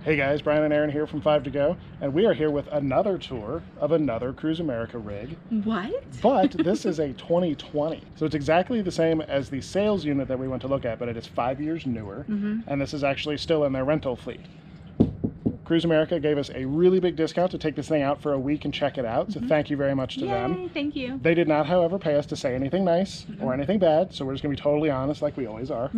Hey guys, Brian and Aaron here from 5 to Go, and we are here with another tour of another Cruise America rig. What? But this is a 2020, so it's exactly the same as the sales unit that we went to look at, but it is 5 years newer, and this is actually still in their rental fleet. Cruise America gave us a really big discount to take this thing out for a week and check it out, so thank you very much to them. Thank you. They did not, however, pay us to say anything nice or anything bad, so we're just going to be totally honest like we always are.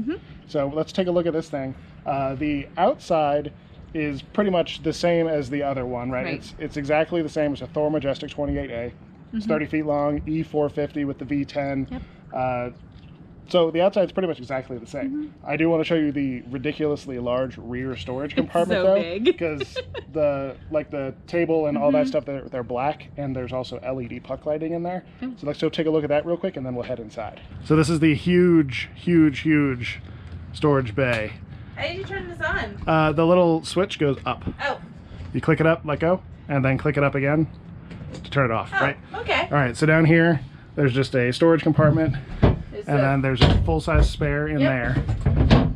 So let's take a look at this thing. The outside is pretty much the same as the other one, right? It's exactly the same as a Thor Majestic 28A. It's 30 feet long, E450 with the V10. Yep. So the outside is pretty much exactly the same. I do want to show you the ridiculously large rear storage compartment, so though, big. because the table and all that stuff, they're black, and there's also LED puck lighting in there. So let's go take a look at that real quick, and then we'll head inside. So this is the huge storage bay. How did you turn this on? The little switch goes up. Oh. You click it up, let go, and then click it up again to turn it off, right? Okay. All right, so down here, there's just a storage compartment, and then there's a full-size spare in there.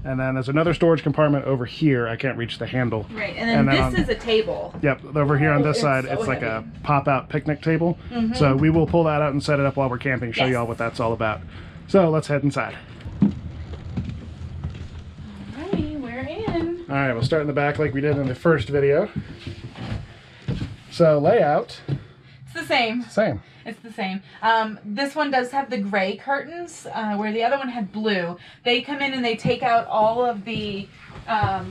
And then there's another storage compartment over here. I can't reach the handle. Right, and then this is a table. Yep, over here on this side, it's like a pop-out picnic table. So we will pull that out and set it up while we're camping, show you all what that's all about. So let's head inside. All right, we'll start in the back like we did in the first video. So layout. It's the same. Same. It's the same. This one does have the gray curtains, where the other one had blue. They come in and they take out all of the,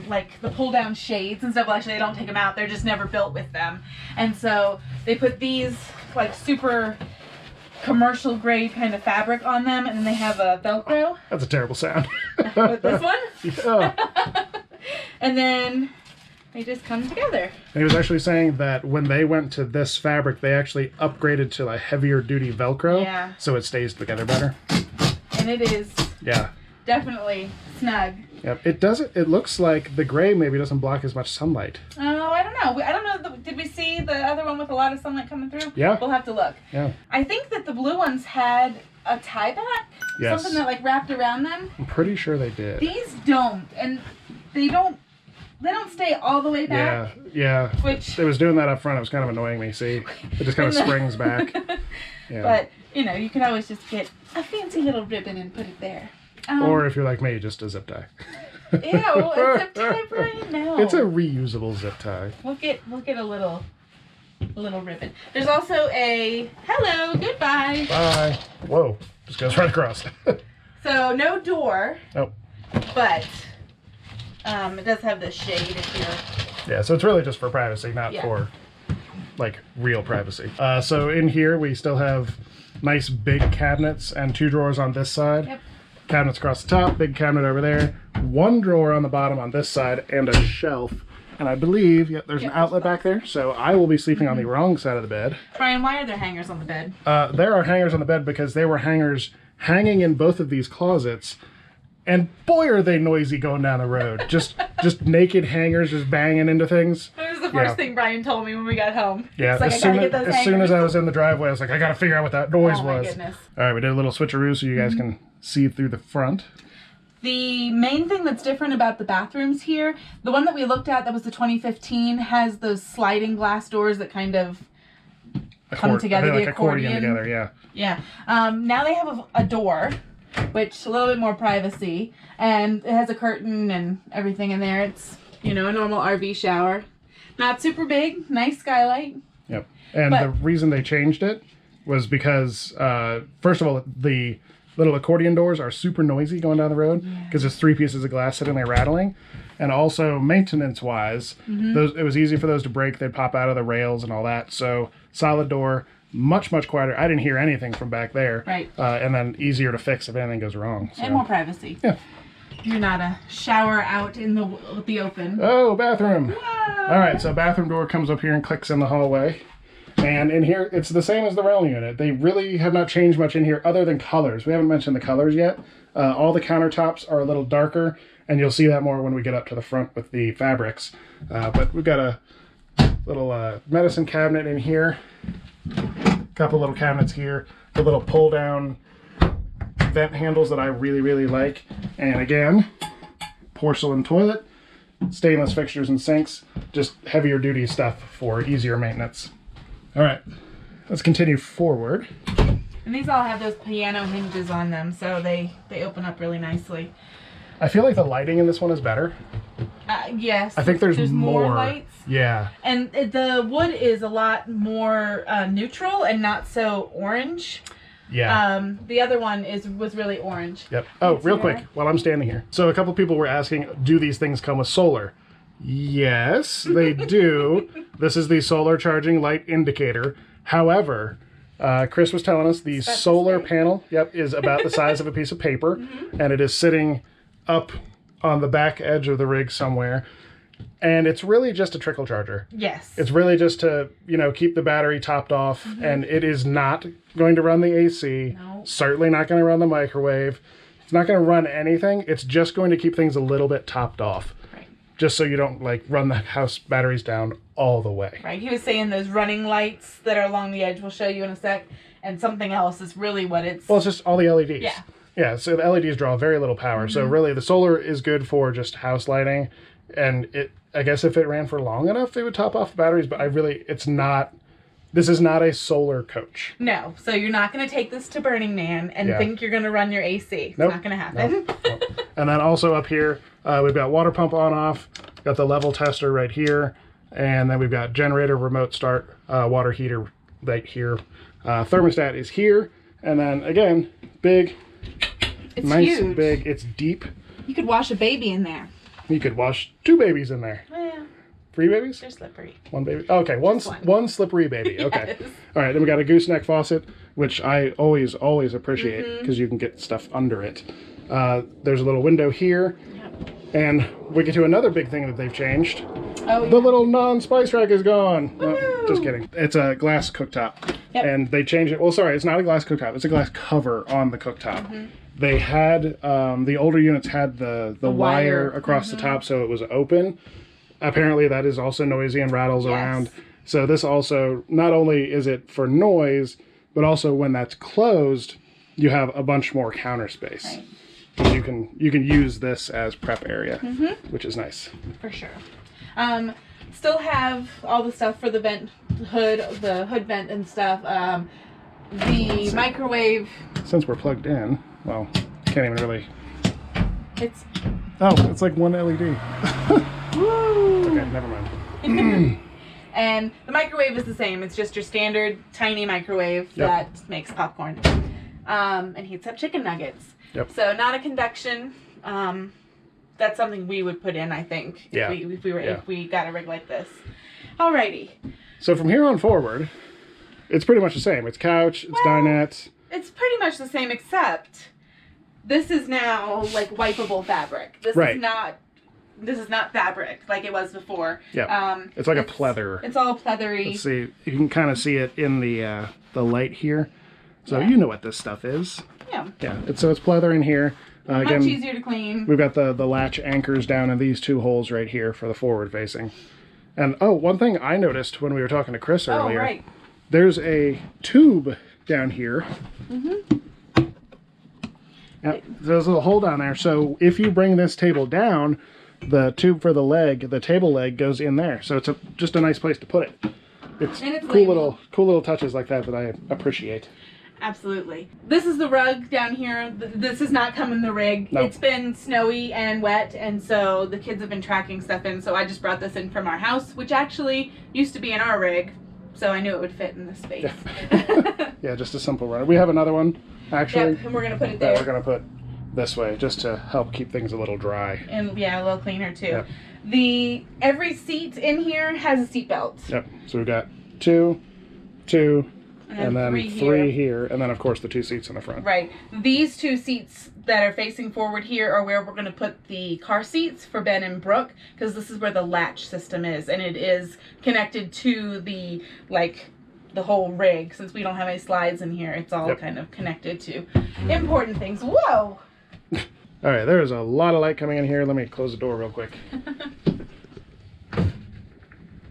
like the pull down shades and stuff. Well, actually, they don't take them out. They're just never built with them. And so they put these like super commercial grade kind of fabric on them, and then they have a Velcro. That's a terrible sound. With this one? Yeah. And then they just come together. And he was actually saying that when they went to this fabric, they actually upgraded to a heavier duty Velcro. Yeah. So it stays together better. And it is definitely snug. Yep. It doesn't, it looks like the gray maybe doesn't block as much sunlight. Oh, I don't know. I don't know. Did we see the other one with a lot of sunlight coming through? Yeah. We'll have to look. Yeah. I think that the blue ones had a tie back. Yes. Something that like wrapped around them. I'm pretty sure they did. These don't. And they don't stay all the way back. Yeah. Which it was doing that up front. It was kind of annoying me. See, it just kind of springs back. Yeah. But you know, you can always just get a fancy little ribbon and put it there. Or if you're like me, just a zip tie. Ew, a zip tie, Brian? No. It's a reusable zip tie. We'll get a little ribbon. There's also a hello, goodbye. Bye. Whoa, just goes right across. So no door. Nope. But it does have the shade if you're... Yeah, so it's really just for privacy, not for like real privacy. So in here we still have nice big cabinets and 2 drawers on this side. Yep. Cabinets across the top, big cabinet over there, 1 drawer on the bottom on this side, and a shelf. And I believe there's an outlet back there, so I will be sleeping on the wrong side of the bed. Brian, why are there hangers on the bed? There are hangers on the bed because there were hangers hanging in both of these closets. And boy, are they noisy going down the road. Just naked hangers just banging into things. That was the first thing Brian told me when we got home. Yeah, like, as soon as I was in the driveway, I was like, I gotta figure out what that noise was. Oh my goodness. All right, we did a little switcheroo so you guys can see through the front. The main thing that's different about the bathrooms here, the one that we looked at that was the 2015, has those sliding glass doors that kind of come together, like the accordion together, yeah. Yeah. Now they have a door, which a little bit more privacy, and it has a curtain and everything in there. It's, you know, a normal RV shower. Not super big, nice skylight. Yep. And the reason they changed it was because, first of all, the little accordion doors are super noisy going down the road because there's 3 pieces of glass sitting there rattling. And also maintenance-wise, it was easy for those to break. They'd pop out of the rails and all that. So solid door, much quieter. I didn't hear anything from back there. Right. And then easier to fix if anything goes wrong. So. And more privacy. Yeah. You're not a shower out in the open. Oh, bathroom. Whoa. All right, so bathroom door comes up here and clicks in the hallway. And in here, it's the same as the rental unit. They really have not changed much in here other than colors. We haven't mentioned the colors yet. All the countertops are a little darker, and you'll see that more when we get up to the front with the fabrics. But we've got a little medicine cabinet in here. A couple little cabinets here. The little pull-down vent handles that I really like. And again, porcelain toilet, stainless fixtures and sinks. just heavier duty stuff for easier maintenance. All right, let's continue forward. And these all have those piano hinges on them, so they open up really nicely. I feel like the lighting in this one is better. Yes. I think there's more lights. Yeah. And the wood is a lot more neutral and not so orange. Yeah. The other one was really orange. Yep. Oh, real quick, while I'm standing here. So a couple people were asking, do these things come with solar? Yes, they do. This is the solar charging light indicator. However, Chris was telling us the solar panel, is about the size of a piece of paper, and it is sitting up on the back edge of the rig somewhere. And it's really just a trickle charger. Yes. It's really just to, keep the battery topped off, and it is not going to run the AC. No. Certainly not going to run the microwave. It's not going to run anything. It's just going to keep things a little bit topped off. Right. Just so you don't, run the house batteries down all the way. Right. He was saying those running lights that are along the edge, we'll show you in a sec, and something else is really what it's... Well, it's just all the LEDs. Yeah. Yeah, so the LEDs draw very little power. So really, the solar is good for just house lighting, and I guess if it ran for long enough, it would top off the batteries, but this is not a solar coach. No, so you're not going to take this to Burning Man and think you're going to run your AC. It's not going to happen. Nope. And then also up here, we've got water pump on off, got the level tester right here, and then we've got generator, remote start, water heater right here. Thermostat is here, and then again, big, It's nice, huge. big, it's deep. You could wash a baby in there. You could wash 2 babies in there. Well, 3 babies? they're slippery. 1 baby? Okay, one slippery baby. Okay. Yes. All right, then we got a gooseneck faucet, which I always appreciate because you can get stuff under it. There's a little window here. Yep. And we get to another big thing that they've changed. Oh, The little non-spice rack is gone. No, Woo! just kidding. It's a glass cooktop. Yep. And they changed it. Well, sorry, it's not a glass cooktop. It's a glass cover on the cooktop. They had, the older units had the wire across the top so it was open. Apparently that is also noisy and rattles around. So this also, not only is it for noise, but also when that's closed, you have a bunch more counter space. Right. You can use this as prep area, which is nice. For sure. Still have all the stuff for the the hood vent and stuff. The microwave. Since we're plugged in, well, can't even really. It's. Oh, it's like one LED. Woo! Okay, never mind. And the microwave is the same. It's just your standard tiny microwave that makes popcorn and heats up chicken nuggets. Yep. So not a convection. That's something we would put in, I think, if we got a rig like this. Alrighty. So from here on forward, it's pretty much the same. It's couch, it's dinette. It's pretty much the same, except this is now like wipeable fabric. This is not fabric like it was before. Yeah. It's like a pleather. It's all pleathery. Let's see. You can kind of see it in the light here. So you know what this stuff is. Yeah. Yeah. So it's pleather in here. Much easier to clean. We've got the latch anchors down in these 2 holes right here for the forward facing. And one thing I noticed when we were talking to Chris earlier. Oh, right. There's a tube down here. Yep, there's a little hole down there. So if you bring this table down, the tube for the table leg goes in there. So it's just a nice place to put it. It's cool little touches like that I appreciate. Absolutely. This is the rug down here. This has not come in the rig. Nope. It's been snowy and wet, and so the kids have been tracking stuff in. So I just brought this in from our house, which actually used to be in our rig. So I knew it would fit in this space. Yeah, just a simple run. We have another one, actually. Yep, and we're going to put it there. That we're going to put this way, just to help keep things a little dry. And yeah, a little cleaner too. Yep. Every seat in here has a seat belt. Yep, so we've got 2, and then 3 here, and then of course the 2 seats in the front. Right. These 2 seats that are facing forward here are where we're going to put the car seats for Ben and Brooke, because this is where the latch system is, and it is connected to the whole rig. Since we don't have any slides in here, it's all kind of connected to important things. Whoa! All right, there's a lot of light coming in here. Let me close the door real quick.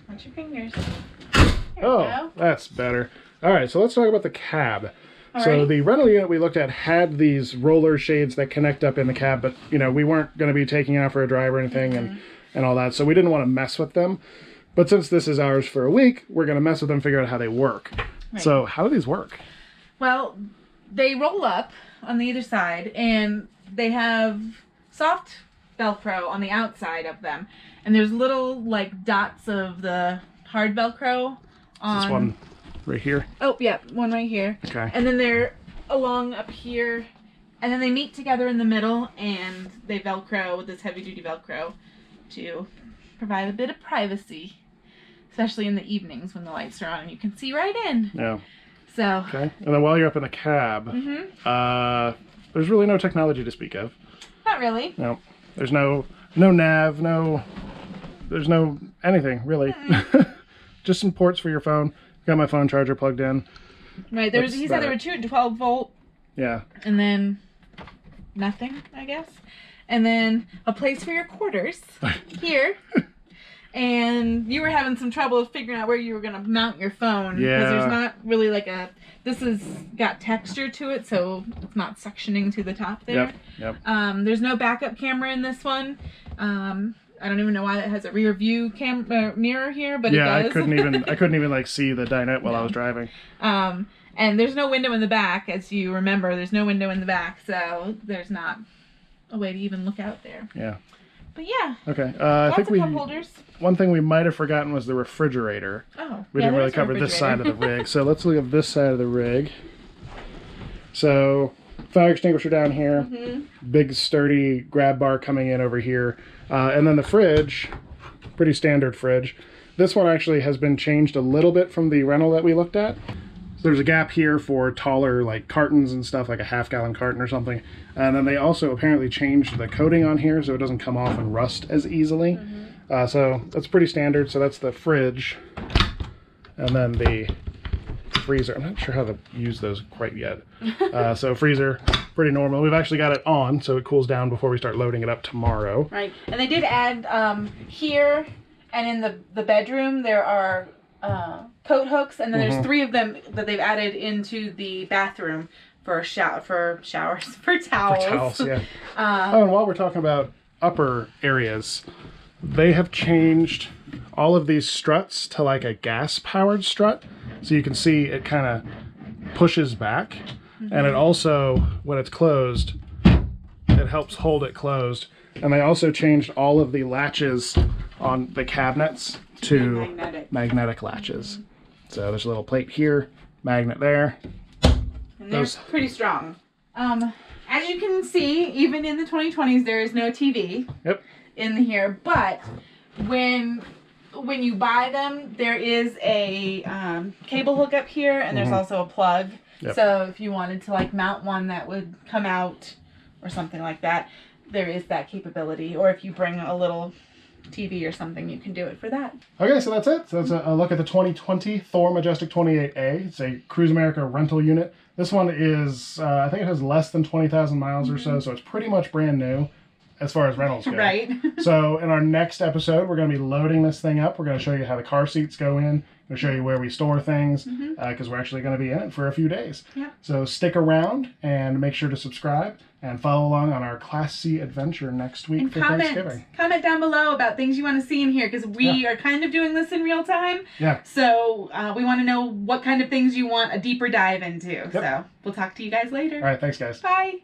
Watch your fingers. Oh, that's better. All right, so let's talk about the cab. So the rental unit we looked at had these roller shades that connect up in the cab, but we weren't going to be taking it out for a drive or anything, and and all that. So we didn't want to mess with them. But since this is ours for a week, we're going to mess with them, figure out how they work. Right. So how do these work? Well, they roll up on the either side, and they have soft Velcro on the outside of them. And there's little, like, dots of the hard Velcro on... This one right here? Oh, yeah, one right here. Okay. And then they're along up here, and then they meet together in the middle, and they Velcro with this heavy-duty Velcro to provide a bit of privacy, especially in the evenings when the lights are on and you can see right in. Yeah. So. Okay. And then while you're up in the cab, there's really no technology to speak of. Not really. No. There's no nav, there's no anything, really. Just some ports for your phone. Got my phone charger plugged in. Right, he said there were 2 12-volt. Yeah. And then nothing, I guess. And then a place for your quarters here. And you were having some trouble figuring out where you were going to mount your phone. Yeah. Because there's not really like this has got texture to it, so it's not suctioning to the top there. Yep. There's no backup camera in this one. I don't even know why it has a rear view mirror here, but it does. I couldn't even like see the dinette while I was driving. And there's no window in the back, as you remember. There's no window in the back, so there's not a way to even look out there. Yeah. But yeah. Okay. I think cup holders. One thing we might have forgotten was the refrigerator. Oh. We didn't really cover this side of the rig. So let's look at this side of the rig. So fire extinguisher down here. Big sturdy grab bar coming in over here. And then the fridge, pretty standard fridge. This one actually has been changed a little bit from the rental that we looked at. So there's a gap here for taller like cartons and stuff, like a half-gallon carton or something. And then they also apparently changed the coating on here so it doesn't come off and rust as easily. So that's pretty standard. So that's the fridge. And then the freezer. I'm not sure how to use those quite yet. So freezer, pretty normal. We've actually got it on so it cools down before we start loading it up tomorrow. Right. And they did add here and in the bedroom there are coat hooks, and then there's 3 of them that they've added into the bathroom for showers, for towels. For towels, yeah. And while we're talking about upper areas, they have changed all of these struts to like a gas-powered strut, so you can see it kind of pushes back, and it also, when it's closed, it helps hold it closed. And they also changed all of the latches on the cabinets to magnetic latches. So there's a little plate here, magnet there. And they're pretty strong. As you can see, even in the 2020s, there is no TV in here. But when you buy them, there is a cable hookup here, and there's also a plug. So if you wanted to like mount one that would come out or something like that, there is that capability. Or if you bring a little TV or something, you can do it for that. Okay, so that's it. So that's a look at the 2020 Thor Majestic 28A. It's a Cruise America rental unit. This one is, I think it has less than 20,000 miles or so it's pretty much brand new as far as rentals go. Right. So in our next episode, we're going to be loading this thing up. We're going to show you how the car seats go in. We'll show you where we store things because we're actually going to be in it for a few days. So stick around and make sure to subscribe and follow along on our Class C adventure next week and for Thanksgiving. Comment down below about things you want to see in here because we are kind of doing this in real time. So we want to know what kind of things you want a deeper dive into. So we'll talk to you guys later. All right, thanks guys. Bye.